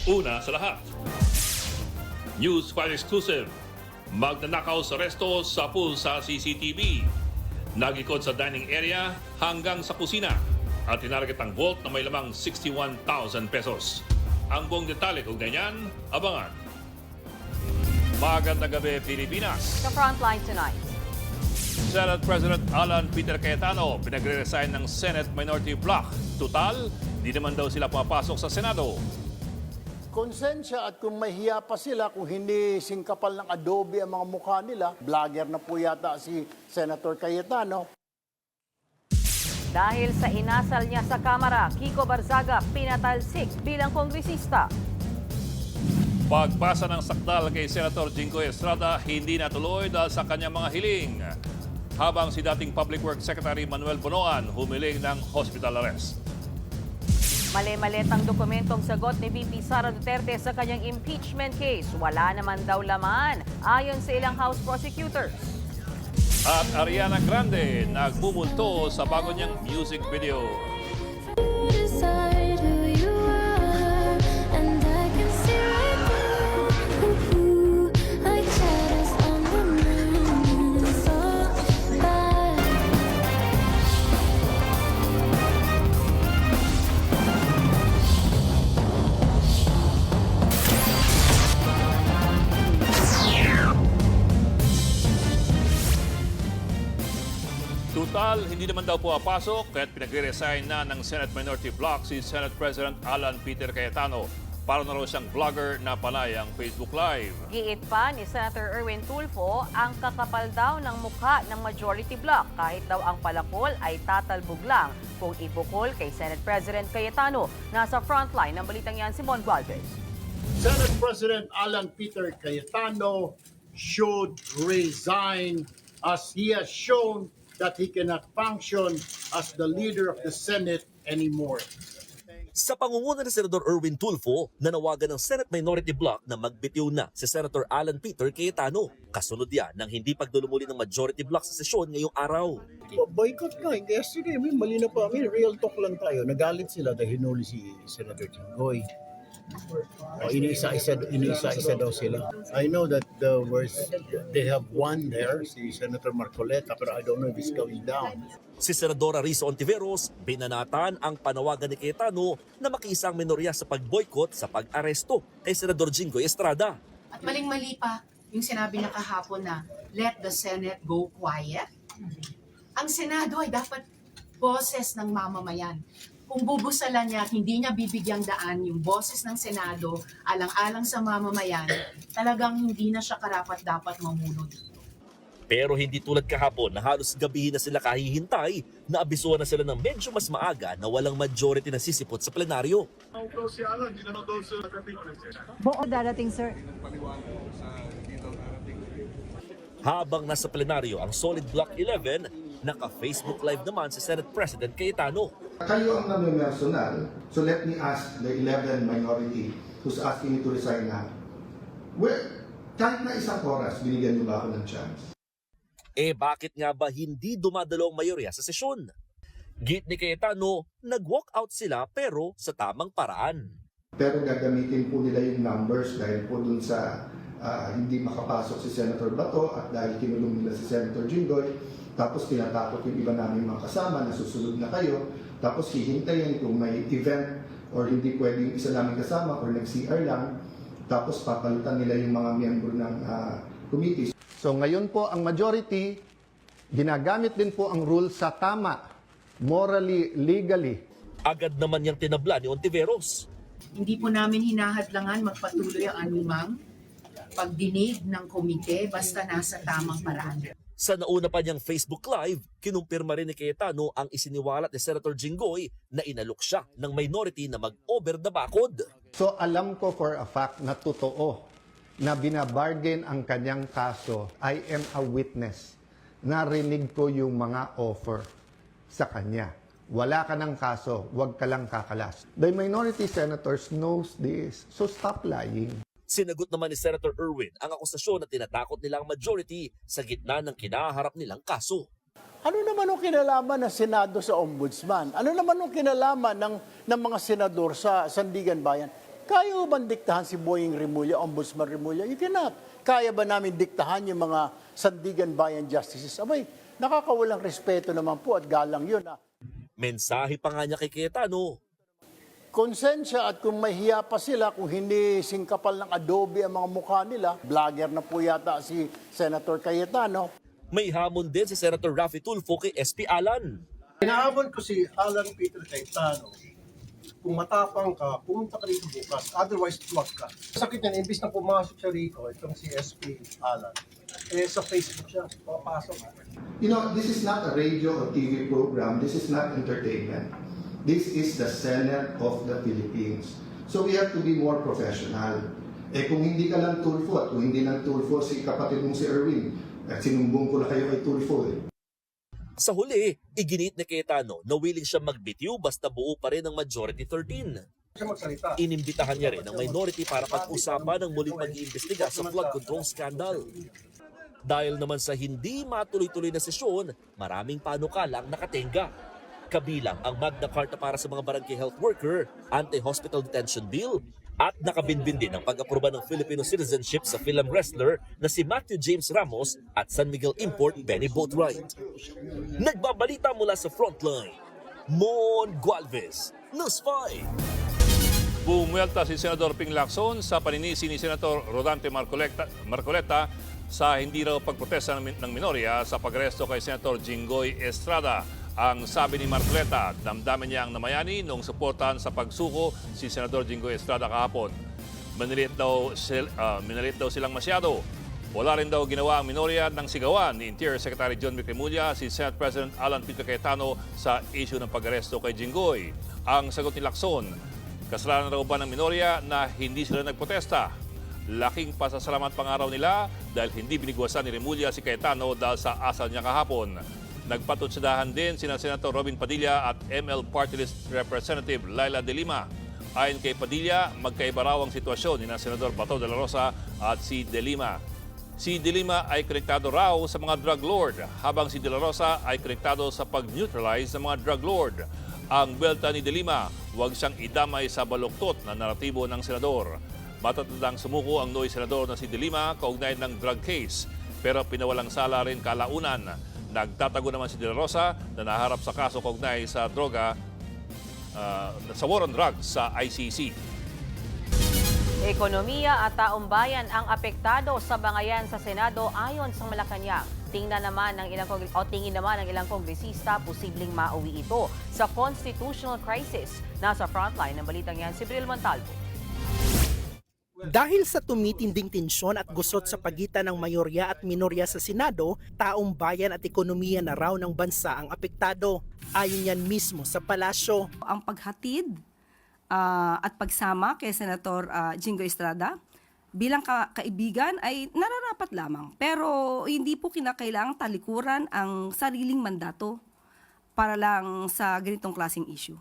Una sa lahat, News 5 exclusive, magnanakaw sa resto sa pool sa CCTV. Nagikot sa dining area hanggang sa kusina at tinarget ang vault na may lamang 61,000 pesos. Ang buong detalye kung ganyan, abangan. Magandang gabi, Pilipinas. The Frontline tonight. Senate President Alan Peter Cayetano pinagre-resign ng Senate Minority Bloc. Total, di naman daw sila pumapasok sa Senado. Konsensya at kung mahiya pa sila, kung hindi singkapal ng adobe ang mga mukha nila, vlogger na po yata si Senator Cayetano. Dahil sa inasal niya sa Kamara, Kiko Barzaga pinatalsik bilang kongresista. Pagpasa ng sakdal kay Senator Jinggoy Estrada, hindi natuloy dahil sa kanyang mga hiling. Habang si dating Public Works Secretary Manuel Bonoan humiling ng hospital arrest. Mali-maletang dokumentong sagot ni VP Sara Duterte sa kanyang impeachment case. Wala naman daw laman, ayon sa ilang House prosecutors. At Ariana Grande nagbumulto sa bago niyang music video. Decide who you are, and I can see right through. Ooh, like shadows on the moon, so bad. Total, hindi naman daw pumapasok kaya't pinagre-resign na ng Senate Minority Bloc si Senate President Alan Peter Cayetano. Para na raw siyang vlogger na panay ang Facebook Live. Giit pa ni Senator Erwin Tulfo ang kakapal daw ng mukha ng majority bloc kahit daw ang palakol ay tatalbog lang kung ibukol kay Senate President Cayetano. Nasa frontline ng balitang yan si Mon Valdez. Senate President Alan Peter Cayetano should resign as he has shown that he cannot function as the leader of the Senate anymore. Sa pangunguna ni Senador Erwin Tulfo, nanawagan ng Senate Minority Bloc na magbitiw na si Senator Alan Peter Cayetano. Kasunod yan ng hindi pagdulumuli ng majority bloc sa sesyon ngayong araw. Boycott nga. Yesterday, mali na pa. Real talk lang tayo. Nagalit sila dahil hinuli si Senator Jinggoy. Iniisa-isa daw sila. I know that they have one there, si Senator Marcoleta, pero I don't know if it's going down. Si Senadora Risa Ontiveros, binanatan ang panawagan ni Cayetano na makiisang minorya sa pag-boycott sa pag-aresto kay Senador Jinggoy Estrada. At maling-mali pa yung sinabi niya kahapon na let the Senate go quiet. Ang Senado ay dapat boses ng mamamayan. Kung bubusalan niya at hindi niya bibigyang daan yung boses ng Senado alang-alang sa mamamayan, talagang hindi na siya karapat-dapat mamuno dito. Pero hindi tulad kahapon na halos gabihin na sila kahihintay na abisuhan na sila ng medyo mas maaga na walang majority na sisipot sa plenaryo. Buo darating, sir. Habang nasa plenaryo ang Solid Block 11, naka-Facebook Live naman si Senate President Cayetano. Kayo ang nami-personal, so let me ask the 11 minority who's asking me to resign now. Well, kahit na isang oras, binigyan niyo ba ako ng chance? Bakit nga ba hindi dumadalo ang mayorya sa sesyon? Git ni Cayetano, nag-walk out sila pero sa tamang paraan. Pero gagamitin po nila yung numbers dahil po dun sa hindi makapasok si Senator Bato at dahil kinulong nila si Senator Jinggoy, tapos tinatakot yung iba namin mga kasama na susunod na kayo, tapos hihintayin kung may event or hindi pwedeng isa namin kasama or nag-CR lang, tapos papalitan nila yung mga miyembro ng committee. So ngayon po ang majority, ginagamit din po ang rule sa tama, morally, legally. Agad naman niyang tinabla ni Ontiveros. Hindi po namin hinahadlangan magpatuloy ang anumang pagdinig ng komite basta nasa tamang paraan. Sa nauna pa niyang Facebook Live, kinumpirma rin ni Cayetano ang isiniwalat ni Senator Jinggoy na inalok siya ng minority na mag-over the bakod. So alam ko for a fact na totoo na binabargain ang kanyang kaso. I am a witness. Narinig ko yung mga offer sa kanya. Wala ka ng kaso, huwag ka lang kakalas. The minority senators knows this, so stop lying. Sinagot naman ni Senator Erwin ang akusasyon na tinatakot nilang majority sa gitna ng kinaharap nilang kaso. Ano naman ang kinalaman ng Senado sa Ombudsman? Ano naman ang kinalaman ng mga senador sa Sandigan Bayan? Kaya ba diktahan si Boying Remulla, Ombudsman Remulla? You cannot. Kaya ba namin diktahan yung mga Sandigan Bayan Justices? Abay, nakakawalang respeto naman po at galang yun. Mensahe pa nga niya kay Cayetano. Konsensya at kung may hiya pa sila, kung hindi singkapal ng adobe ang mga mukha nila, vlogger na po yata si Senator Cayetano. May hamon din si Senator Raffy Tulfo kay SP Alan. Inaabot ko si Alan Peter Cayetano, kung matapang ka, pumunta ka dito bukas, otherwise wag ka. Sakit yan, imbis na pumasok siya rito, itong si SP Alan, sa Facebook siya, papasok. You know, this is not a radio or TV program. This is not entertainment. This is the Senate of the Philippines. So we have to be more professional. Kung hindi ka lang Tulfo at kung hindi lang Tulfo si kapatid mong si Erwin, at sinumbong ko na kayo kay Tulfo Sa huli, iginit ni Cayetano na willing siya magbitiw basta buo pa rin ang majority 13. Siya magsalita. Inimbitahan niya rin ang minority para pag-usapan ng muling mag-iimbestiga sa flood control scandal. Dahil naman sa hindi matuloy-tuloy na sesyon, maraming panukalang nakatenga. Kabilang ang Magna Carta para sa mga barangay health worker, anti-hospital detention bill, at nakabinbin din ang pag-aproba ng Filipino citizenship sa film wrestler na si Matthew James Ramos at San Miguel import Benny Boatwright. Nagbabalita mula sa frontline, Mon Gualvez, News 5. Bumuelta si Senador Ping Lacson sa paninisi ni Senator Rodante Marcoleta sa hindi raw pagprotesta ng minorya sa pag-aresto kay Senator Jinggoy Estrada. Ang sabi ni Marcoleta, damdamin niya ang namayani nung suportahan sa pagsuko si Senador Jinggoy Estrada kahapon. Minaliit daw silang masyado. Wala rin daw ginawa ang minorya ng sigawan ni Interior Secretary John Vic Remulla si Senate President Alan Peter Cayetano sa issue ng pag-aresto kay Jinggoy. Ang sagot ni Lacson, kasalanan raw ba ng minorya na hindi sila nagprotesta? Laking pasasalamat pang araw nila dahil hindi binigwasan ni Remulla si Cayetano dahil sa asal niya kahapon. Nagpatutsadahan din sina Senator Robin Padilla at ML Party List Representative Laila De Lima. Ayon kay Padilla, magkaiba raw ang sitwasyon ni Senador Bato de la Rosa at si De Lima. Si De Lima ay konektado raw sa mga drug lord, habang si De la Rosa ay konektado sa pag-neutralize ng mga drug lord. Ang belta ni De Lima, huwag siyang idamay sa baluktot na naratibo ng senador. Matatandang sumuko ang Noy Senador na si De Lima kaugnay ng drug case, pero pinawalang sala rin kalaunan. Nagtatago naman si De La Rosa na naharap sa kaso kaugnay sa droga sa war on drugs sa ICC. Ekonomiya at taong bayan ang apektado sa bangayan sa Senado ayon sa Malacanang. Tingin naman ng ilang kongresista posibleng mauwi ito sa constitutional crisis. Nasa frontline ng balitang yan si Bril Montalvo. Dahil sa tumitinding tensyon at gusot sa pagitan ng mayorya at minorya sa Senado, taong bayan at ekonomiya na raw ng bansa ang apektado. Ayon yan mismo sa palasyo. Ang paghatid at pagsama kay Senator Jinggoy Estrada bilang kaibigan ay nararapat lamang. Pero hindi po kinakailangang talikuran ang sariling mandato para lang sa ganitong klaseng issue.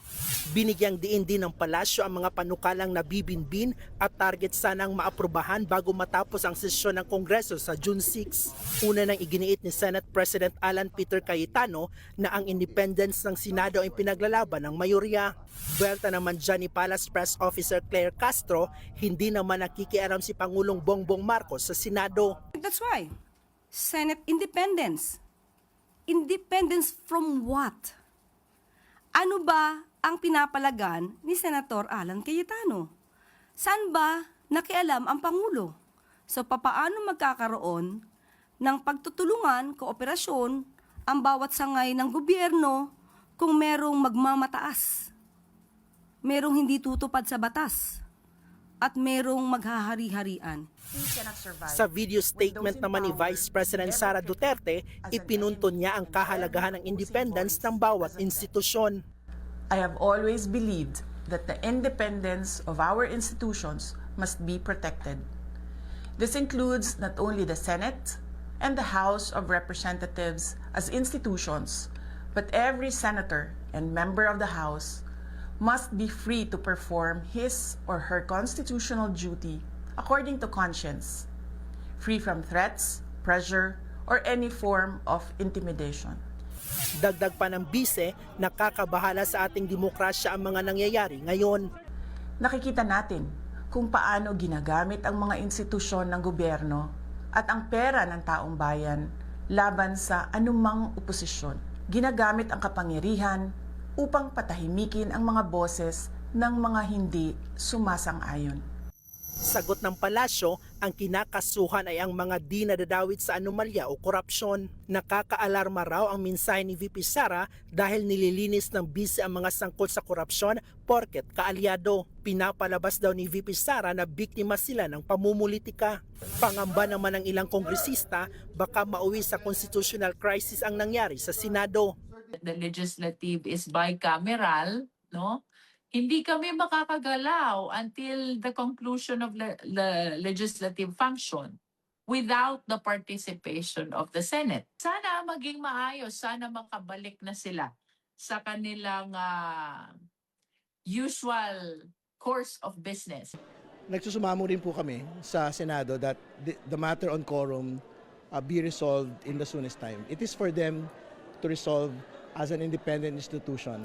Binigyang diin din ng palasyo ang mga panukalang nabibinbin at target sanang maaprubahan bago matapos ang sesyon ng Kongreso sa June 6. Una nang iginiit ni Senate President Alan Peter Cayetano na ang independence ng Senado ay pinaglalaban ng mayorya. Buwelta naman dyan ni Palace Press Officer Claire Castro, hindi naman nakikialam si Pangulong Bongbong Marcos sa Senado. That's why, Senate independence. Independence from what? Ano ba ang pinapalagan ni Senator Alan Cayetano? Saan ba nakialam ang Pangulo? So papaano magkakaroon ng pagtutulungan, kooperasyon ang bawat sangay ng gobyerno kung merong magmamataas, merong hindi tutupad sa batas, at merong maghahari-harian? Sa video statement naman ni Vice President Sara Duterte, ipinunto niya ang kahalagahan ng independence ng bawat institusyon. I have always believed that the independence of our institutions must be protected. This includes not only the Senate and the House of Representatives as institutions, but every senator and member of the House must be free to perform his or her constitutional duty according to conscience, free from threats, pressure, or any form of intimidation. Dagdag pa ng bise, nakakabahala sa ating demokrasya ang mga nangyayari ngayon. Nakikita natin kung paano ginagamit ang mga institusyon ng gobyerno at ang pera ng taong bayan laban sa anumang oposisyon. Ginagamit ang kapangyarihan upang patahimikin ang mga boses ng mga hindi sumasang-ayon. Sagot ng palasyo, ang kinakasuhan ay ang mga di nadadawit sa anomalya o korupsyon. Nakakaalarma raw ang mensahe ni VP Sara dahil nililinis ng bise ang mga sangkot sa korupsyon porket kaalyado. Pinapalabas daw ni VP Sara na biktima sila ng pamumulitika. Pangamba naman ng ilang kongresista, baka mauwi sa constitutional crisis ang nangyari sa Senado. The legislative is bicameral, no? Hindi kami makakagalaw until the conclusion of the legislative function without the participation of the Senate. Sana maging maayos, sana makabalik na sila sa kanilang usual course of business. Nagsusumamo rin po kami sa Senado that the matter on quorum be resolved in the soonest time. It is for them to resolve as an independent institution.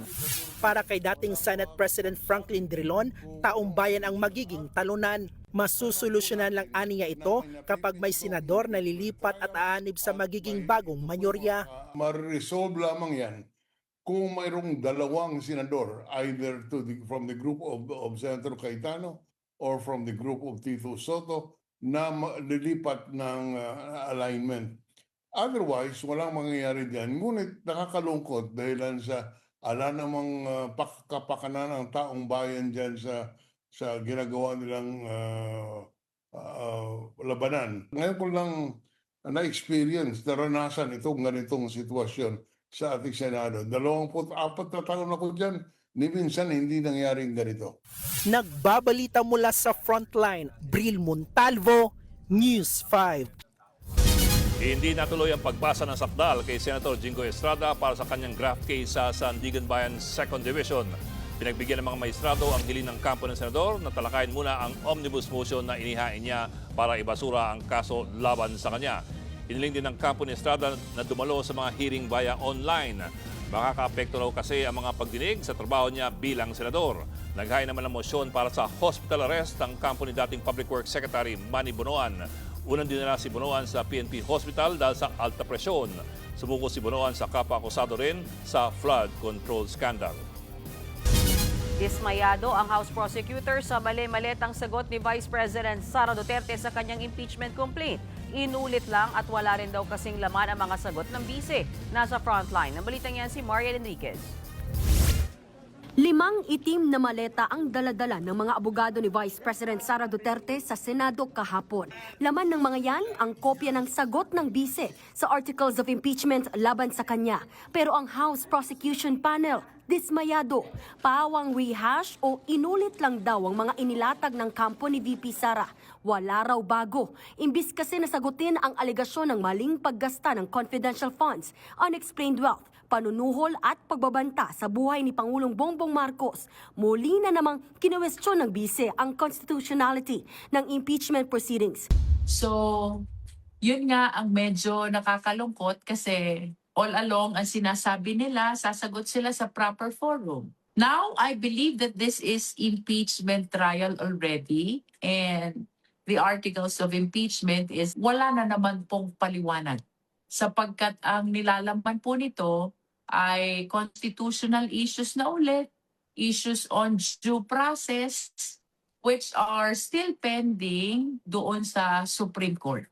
Para kay dating Senate President Franklin Drilon, taong bayan ang magiging talunan. Masusolusyonan lang aniya ito kapag may senador na lilipat at aanib sa magiging bagong mayorya. Ma-resolve lamang yan kung mayroong dalawang senador, either from the group of Senator Cayetano or from the group of Tito Soto, na lilipat ng alignment. Otherwise, walang mangyayari diyan. Ngunit nakakalungkot dahil sa ala namang kapakanan ng taong bayan diyan sa ginagawa nilang labanan. Ngayon ko lang na-experience, naranasan itong ganitong sitwasyon sa ating Senado. 24 na taon ako diyan, ni minsan hindi nangyaring ganito. Nagbabalita mula sa Frontline, Bril Montalvo, News 5. Hindi natuloy ang pagbasa ng sakdal kay Senator Jingoy Estrada para sa kanyang graft case sa Sandigan Bayan 2nd Division. Pinagbigyan ng mga maestrado ang hiling ng kampo ng senador na talakayin muna ang omnibus motion na inihain niya para ibasura ang kaso laban sa kanya. Hiniling din ng kampo ni Estrada na dumalo sa mga hearing via online. Makaka-apekto raw kasi ang mga pagdinig sa trabaho niya bilang senador. Naghain naman ng motion para sa hospital arrest ang kampo ni dating Public Works Secretary Manny Bonoan. Unang dinala si Bonoan sa PNP Hospital dahil sa alta presyon. Sumuko si Bonoan sa kapwa-akusado rin sa flood control scandal. Dismayado ang House Prosecutor sa mali-maletang sagot ni Vice President Sara Duterte sa kanyang impeachment complaint. Inulit lang at wala rin daw kasing laman ang mga sagot ng bise. Nasa frontline, nabalitang yan si Marian Enriquez. 5 itim na maleta ang daladala ng mga abogado ni Vice President Sara Duterte sa Senado kahapon. Laman ng mga yan ang kopya ng sagot ng bise sa articles of impeachment laban sa kanya. Pero ang House Prosecution Panel, dismayado. Pawang rehash o inulit lang daw ang mga inilatag ng kampo ni VP Sara. Wala raw bago. Imbis kasi nasagutin ang alegasyon ng maling paggasta ng confidential funds, unexplained wealth, panunuhol at pagbabanta sa buhay ni Pangulong Bongbong Marcos. Muli na namang kinwestiyon ng bise ang constitutionality ng impeachment proceedings. So, yun nga ang medyo nakakalungkot kasi all along ang sinasabi nila, sasagot sila sa proper forum. Now, I believe that this is impeachment trial already and the articles of impeachment is wala na naman pong paliwanag. Sapagkat ang nilalaman po nito ay constitutional issues na ulit, issues on due process, which are still pending doon sa Supreme Court.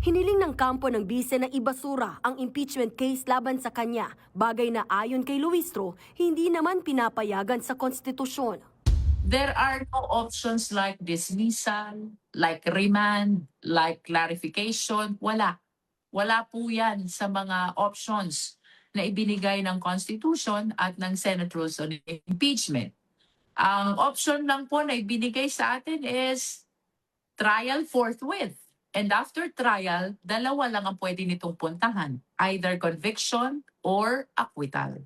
Hiniling ng kampo ng bise na ibasura ang impeachment case laban sa kanya, bagay na ayon kay Luistro, hindi naman pinapayagan sa konstitusyon. There are no options like dismissal, like remand, like clarification. Wala. Wala po yan sa mga options na ibinigay ng Constitution at ng Senate Rules on Impeachment. Ang option lang po na ibinigay sa atin is trial forthwith. And after trial, dalawa lang ang pwede nitong puntahan, either conviction or acquittal.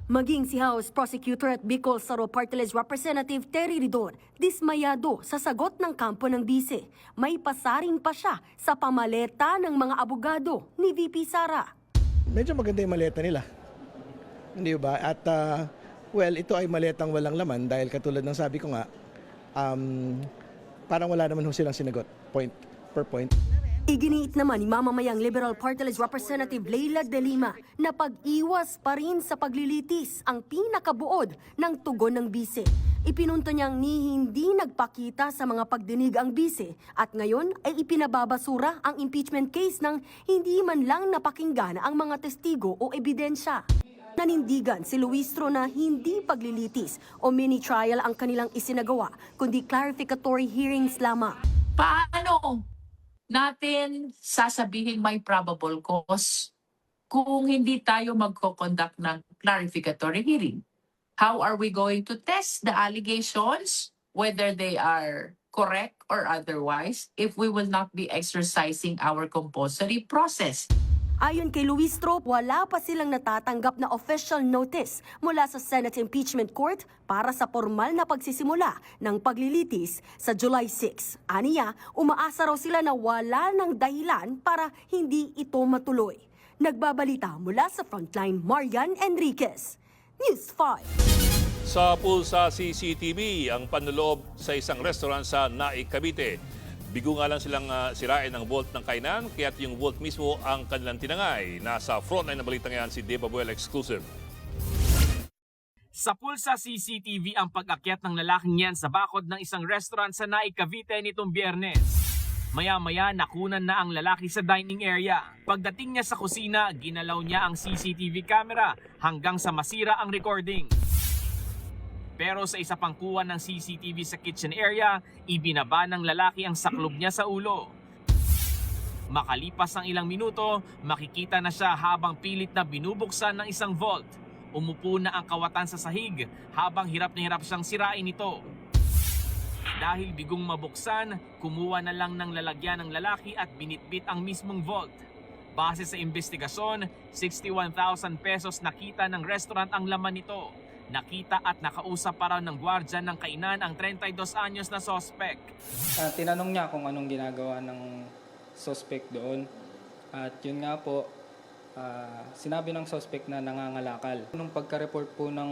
Maging si House Prosecutor at Bicol Saro Party List Representative Terry Ridon, dismayado sa sagot ng kampo ng bise. May pasaring pa siya sa pamaleta ng mga abogado ni VP Sara. Medyo maganda yung maleta nila. Hindi ba? At well, ito ay maletang walang laman dahil katulad ng sabi ko nga, parang wala naman ho silang sinagot, point per point. Iginiit naman ni mamamayang Liberal Party List Representative Leila De Lima na pag-iwas pa rin sa paglilitis ang pinakabuod ng tugon ng bise. Ipinunto niyang hindi nagpakita sa mga pagdinig ang bise at ngayon ay ipinababasura ang impeachment case ng hindi man lang napakinggan ang mga testigo o ebidensya. Nanindigan si Luistro na hindi paglilitis o mini-trial ang kanilang isinagawa, kundi clarificatory hearings lamang. Paano natin sasabihin may probable cause kung hindi tayo magko-conduct ng clarificatory hearing? How are we going to test the allegations, whether they are correct or otherwise, if we will not be exercising our compulsory process? Ayon kay Luistro, wala pa silang natatanggap na official notice mula sa Senate Impeachment Court para sa formal na pagsisimula ng paglilitis sa July 6. Aniya, umaasa raw sila na wala ng dahilan para hindi ito matuloy. Nagbabalita mula sa Frontline, Marian Enriquez, News 5. Sa pulsa CCTV, ang panloob sa isang restaurant sa Naik, Cavite. Bigo nga lang silang sirain ang vault ng kainan, kaya't yung vault mismo ang kanilang tinangay. Nasa frontline na balita ngayon si Deva Buel exclusive. Sa pulsa CCTV ang pag-akyat ng lalaking yan sa bakod ng isang restaurant sa Naik, Cavite nitong Biyernes. Maya-maya nakunan na ang lalaki sa dining area. Pagdating niya sa kusina, ginalaw niya ang CCTV camera hanggang sa masira ang recording. Pero sa isa pang kuha ng CCTV sa kitchen area, ibinaba ng lalaki ang saklob niya sa ulo. Makalipas ang ilang minuto, makikita na siya habang pilit na binubuksan ng isang vault. Umupo na ang kawatan sa sahig habang hirap na hirap siyang sirain ito. Dahil bigong mabuksan, kumuha na lang ng lalagyan ng lalaki at binitbit ang mismong vault. Base sa investigasyon, 61,000 pesos nakita ng restaurant ang laman nito. Nakita at nakausap pa raw ng gwardya ng kainan ang 32 anyos na sospek. Tinanong niya kung anong ginagawa ng sospek doon. At yun nga po, sinabi ng sospek na nangangalakal. Nung pagka-report po ng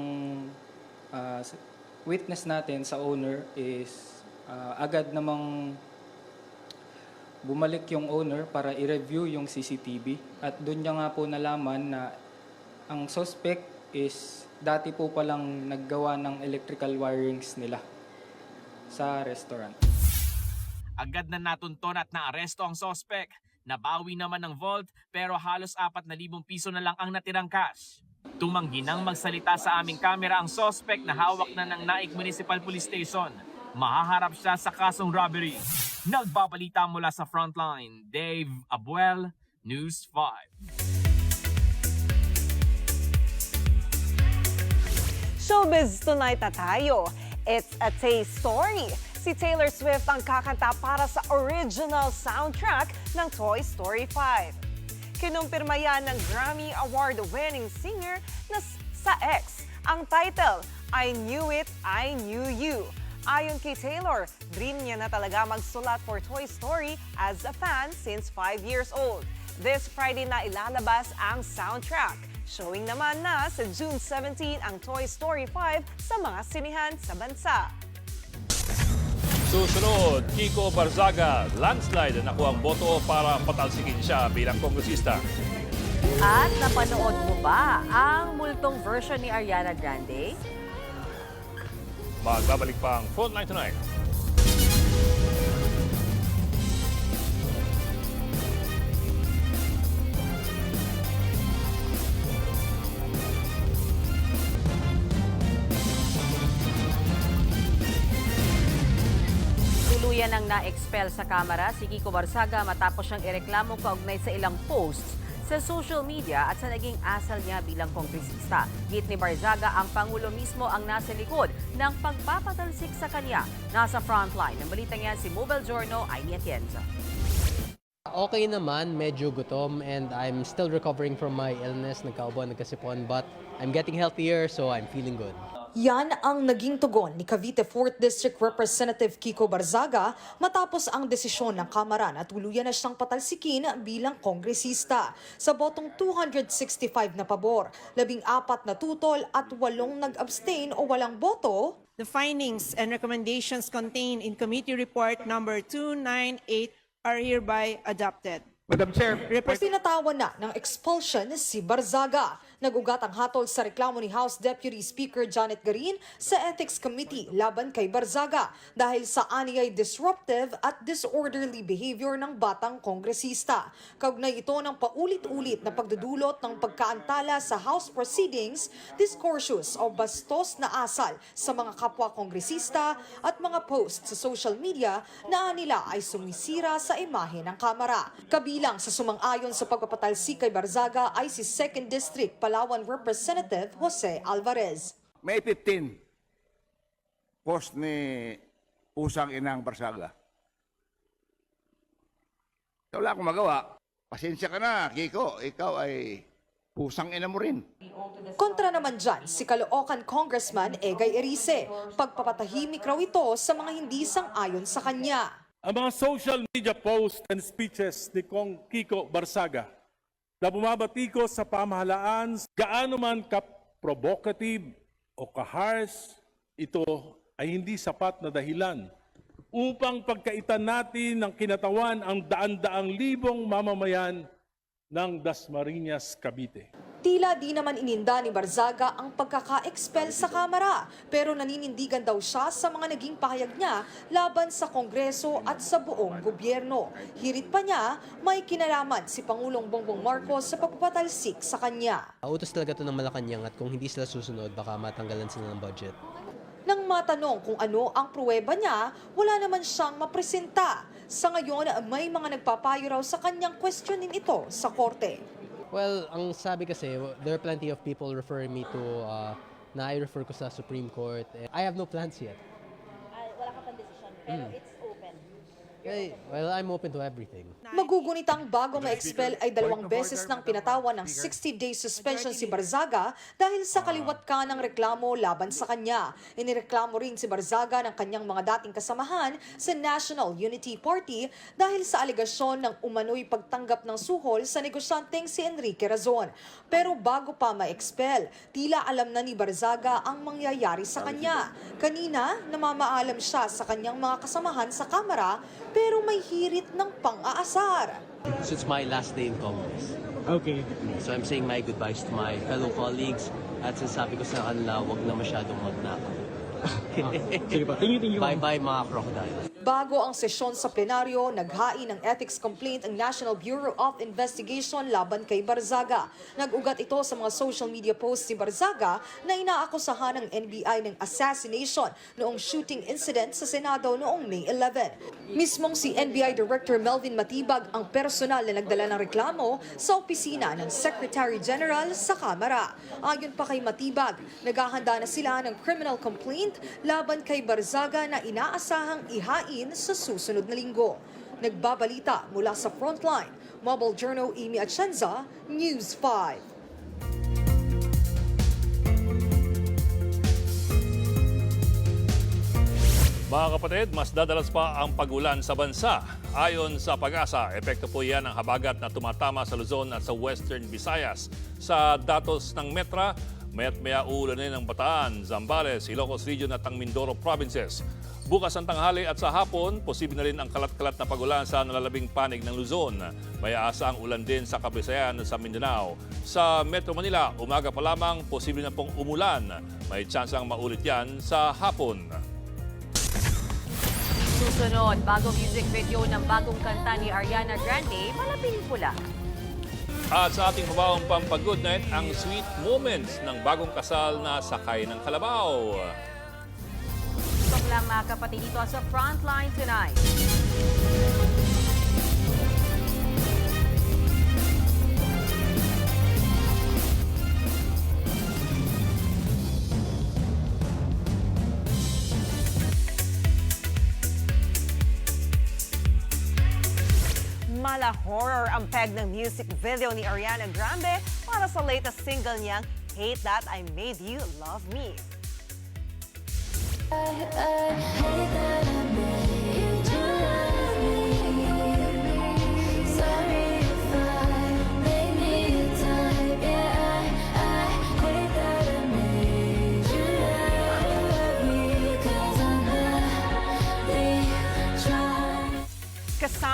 witness natin sa owner is agad namang bumalik yung owner para i-review yung CCTV. At doon niya nga po nalaman na ang sospek is dati po palang naggawa ng electrical wirings nila sa restaurant. Agad na natunton at naaresto ang sospek. Nabawi naman ng vault pero halos 4,000 piso na lang ang natirang cash. Tumanggi nang magsalita sa aming kamera ang sospek na hawak na ng Naik Municipal Police Station. Mahaharap siya sa kasong robbery. Nagbabalita mula sa Frontline, Dave Abuel, News 5. Showbiz tonight na tayo. It's a taste story. Si Taylor Swift ang kakanta para sa original soundtrack ng Toy Story 5. Kinumpirma yan ng Grammy Award-winning singer na sa X. Ang title, I Knew It, I Knew You. Ayon kay Taylor, dream niya na talaga magsulat for Toy Story as a fan since 5 years old. This Friday na ilalabas ang soundtrack. Showing naman na sa June 17 ang Toy Story 5 sa mga sinihan sa bansa. Susunod, Kiko Barzaga, landslide na nakuha ang boto para patalsikin siya bilang kongresista. At napanood mo ba ang multong version ni Ariana Grande? Magbabalik pa ang Frontline Tonight. Tuluyan ang na-expel sa Kamara si Kiko Barzaga matapos siyang ireklamo kaugnay sa ilang posts sa social media at sa naging asal niya bilang kongresista. Git ni Barzaga, ang Pangulo mismo ang nasa likod ng pagpapatalsik sa kanya. Nasa frontline ng balita niya si Mobile Giorno, Aini Atienza. Okay naman, medyo gutom and I'm still recovering from my illness. Nagkaubo, nagkasipon, but I'm getting healthier so I'm feeling good. Yan ang naging tugon ni Cavite 4th District Representative Kiko Barzaga matapos ang desisyon ng Kamara na tuluyan na siyang patalsikin bilang kongresista. Sa botong 265 na pabor, 14 na tutol at 8 nag-abstain o walang boto, The findings and recommendations contained in Committee Report Number 298 are hereby adopted. Madam Chair, Pinatawan na ng expulsion si Barzaga. Nag-ugat ang hatol sa reklamo ni House Deputy Speaker Janet Garin sa Ethics Committee laban kay Barzaga dahil sa aniyay disruptive at disorderly behavior ng batang kongresista. Kaugnay ito ng paulit-ulit na pagdudulot ng pagkaantala sa House proceedings, discourses o bastos na asal sa mga kapwa kongresista at mga posts sa social media na nila ay sumisira sa imahe ng Kamara. Kabilang sa sumang-ayon sa pagpapatalsik kay Barzaga ay si 2nd District Palawan Representative Jose Alvarez. May 15 post ni Usang Inang Barzaga. Wala akong magawa. Pasensya ka na, Kiko. Ikaw ay pusang ina mo rin. Kontra naman dyan, si Caloocan Congressman Egay Erice. Pagpapatahimik raw ito sa mga hindi sang-ayon sa kanya. Ang mga social media posts and speeches ni Kong Kiko Barzaga na bumabatikos sa pamahalaan, gaano man ka-provocative o ka-harsh, ito ay hindi sapat na dahilan upang pagkaitan natin ng kinatawan ang daan-daang libong mamamayan ng Dasmariñas, Cavite. Tila di naman ininda ni Barzaga ang pagkaka-expel sa Kamara, pero naninindigan daw siya sa mga naging pahayag niya laban sa Kongreso at sa buong gobyerno. Hirit pa niya, may kinalaman si Pangulong Bongbong Marcos sa pagpapatalsik sa kanya. Utos talaga ito ng Malacanang at kung hindi sila susunod, baka matanggalan sila ng budget. Nang matanong kung ano ang pruweba niya, wala naman siyang mapresenta. Sa ngayon, may mga nagpapayo raw sa kanyang questionin ito sa korte. Well, ang sabi kasi, there are plenty of people referring me to, na I refer ko sa Supreme Court. I have no plans yet. Wala ka pang desisyon, pero it's open. Well, I'm open to everything. Magugunitang bago ma-expel ay 2 beses nang pinatawan ng 60-day suspension si Barzaga dahil sa kaliwat ka ng reklamo laban sa kanya. Inireklamo rin si Barzaga ng kanyang mga dating kasamahan sa National Unity Party dahil sa alegasyon ng umano'y pagtanggap ng suhol sa negosyanteng si Enrique Razon. Pero bago pa ma-expel, tila alam na ni Barzaga ang mangyayari sa kanya. Kanina, namamaalam siya sa kanyang mga kasamahan sa Kamara pero may hirit ng pang-aasar. So it's my last day in Congress. Okay. So I'm saying my goodbyes to my fellow colleagues at sinasabi ko sa kanila, huwag na masyadong magnakaw. Sige pa, thank you. Bye-bye mga crocodile. Bago ang sesyon sa plenaryo, naghain ng ethics complaint ang National Bureau of Investigation laban kay Barzaga. Nag-ugat ito sa mga social media posts si Barzaga na inaakusahan ng NBI ng assassination noong shooting incident sa Senado noong May 11. Mismong si NBI Director Melvin Matibag ang personal na nagdala ng reklamo sa opisina ng Secretary General sa Kamara. Ayon pa kay Matibag, naghahanda na sila ng criminal complaint laban kay Barzaga na inaasahang ihain sa susunod na linggo. Nagbabalita mula sa Frontline, Mobile Journal Amy Atienza, News 5. Mga kapatid, mas dadalas pa ang pag-ulan sa bansa. Ayon sa Pag-asa, epekto po yan ng habagat na tumatama sa Luzon at sa Western Visayas. Sa datos ng Metra, mayat-maya uulanin ng Bataan, Zambales, Ilocos Region at ang Mindoro Provinces. Bukas ang tanghali at sa hapon, posible na rin ang kalat-kalat na pag-ulan sa nalalabing panig ng Luzon. May aasa ang ulan din sa Kabisayan at sa Mindanao. Sa Metro Manila, umaga pa lamang, posible na pong umulan. May tsansang maulit yan sa hapon. Susunod, bagong music video ng bagong kanta ni Ariana Grande, Malapit Pula. At sa ating pabawang pampag-good night, ang sweet moments ng bagong kasal na sakay ng kalabaw. Stop lang mga kapatid dito sa Frontline tonight. Mala horror ang peg ng music video ni Ariana Grande para sa latest single niyang Hate That I Made You Love Me.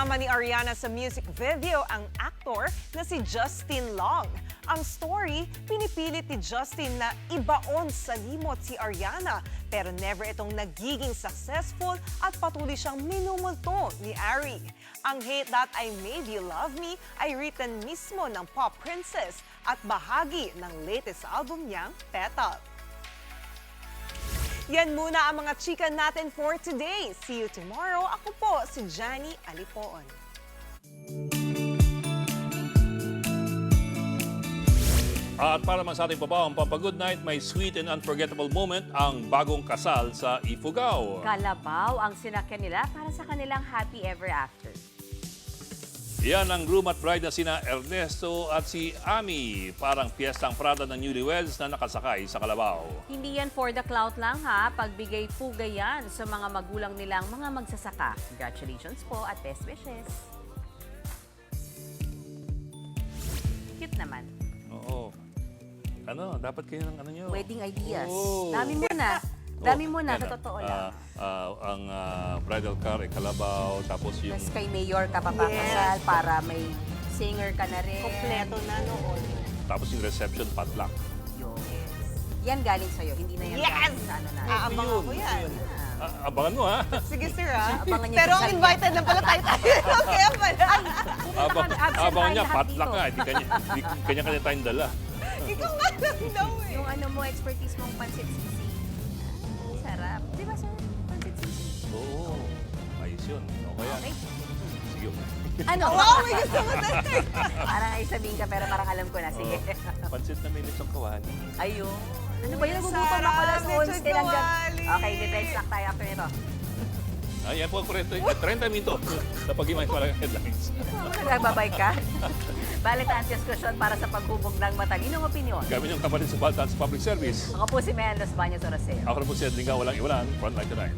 Kasama ni Ariana sa music video ang actor na si Justin Long. Ang story, pinipilit ni Justin na ibaon sa limot si Ariana pero never itong nagiging successful at patuloy siyang minumulto ni Ari. Ang Hate That I Made You Love Me ay written mismo ng pop princess at bahagi ng latest album niyang Petal. Yan muna ang mga chika natin for today. See you tomorrow. Ako po si Johnny Alipoon. At para man sa ating pabaong Pampa-Good Night, may sweet and unforgettable moment ang bagong kasal sa Ifugao. Kalabaw ang sinakyan nila para sa kanilang happy ever after. Yan ang groom at bride na sina Ernesto at si Ami. Parang piyestang Prada ng newlyweds na nakasakay sa kalabaw. Hindi yan for the clout lang ha. Pagbigay pugay yan sa mga magulang nilang mga magsasaka. Congratulations po at best wishes. Cute naman. Oo. Ano, dapat kayo ng ano nyo? Wedding ideas. Oo. Dami mo na. Dami mo na, Yan, sa totoo lang. ang bridal car ay kalabaw, tapos yung... Tapos kay Mayor ka papakasal para may singer ka na rin. Kompleto na noon. Tapos yung reception, potluck. Yes. Yan galing sa'yo, hindi na yan Yes! galing sa ano na. Aabangan ko yan. Abangan mo, ha? Sige, sir, ha? Abangan niya Pero sa salita. invited na pala tayo. Kaya pala. Abangan niya, potluck nga. Di kanya-kanya tayong dala. Ikaw nga lang daw eh. Yung ano mo, expertise mong pansit sisi. Sarap. Di ba, sir? Pansit sisi. Oo. Ayos yun. Okay. Sige. Ano? Wow, may gusto mo na, sir. Parang ay sabihin ka, pero parang alam ko na. Sige. Pansit na may lechong kawali. Ayun. Ano ba yun? Nagugutom ako alas 11 lang dyan. Okay, bibig snack tayo after nito. Ayan po, 30 minutos. Napag-imay pa lang headlines. Nagbabay ka? Balitaan diskusyon para sa paghubog ng matalinong opinyon. Kami yung kapalit sa Baltan sa Public Service. Ako po si Mel Los Baños Oraseo. Ako na po si Edlinga, walang iwanan. Front Line Tonight.